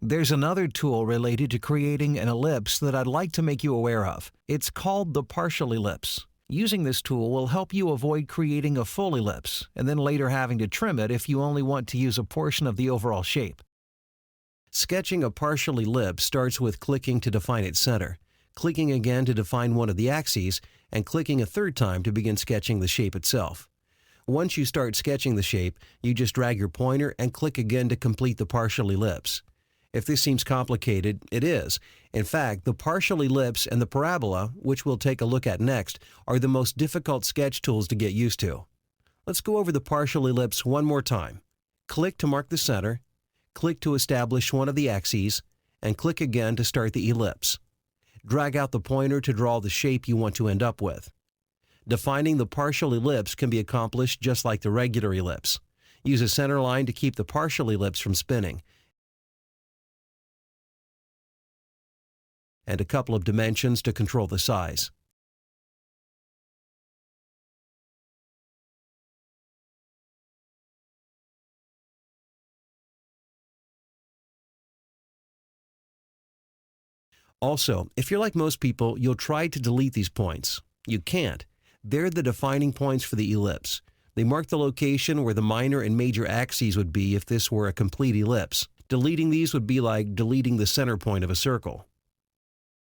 There's another tool related to creating an ellipse that I'd like to make you aware of. It's called the partial ellipse. Using this tool will help you avoid creating a full ellipse and then later having to trim it if you only want to use a portion of the overall shape. Sketching a partial ellipse starts with clicking to define its center, clicking again to define one of the axes, and clicking a third time to begin sketching the shape itself. Once you start sketching the shape, you just drag your pointer and click again to complete the partial ellipse. If this seems complicated, it is. In fact, the partial ellipse and the parabola, which we'll take a look at next, are the most difficult sketch tools to get used to. Let's go over the partial ellipse one more time. Click to mark the center, click to establish one of the axes, and click again to start the ellipse. Drag out the pointer to draw the shape you want to end up with. Defining the partial ellipse can be accomplished just like the regular ellipse. Use a center line to keep the partial ellipse from spinning, and a couple of dimensions to control the size. Also, if you're like most people, you'll try to delete these points. You can't. They're the defining points for the ellipse. They mark the location where the minor and major axes would be if this were a complete ellipse. Deleting these would be like deleting the center point of a circle.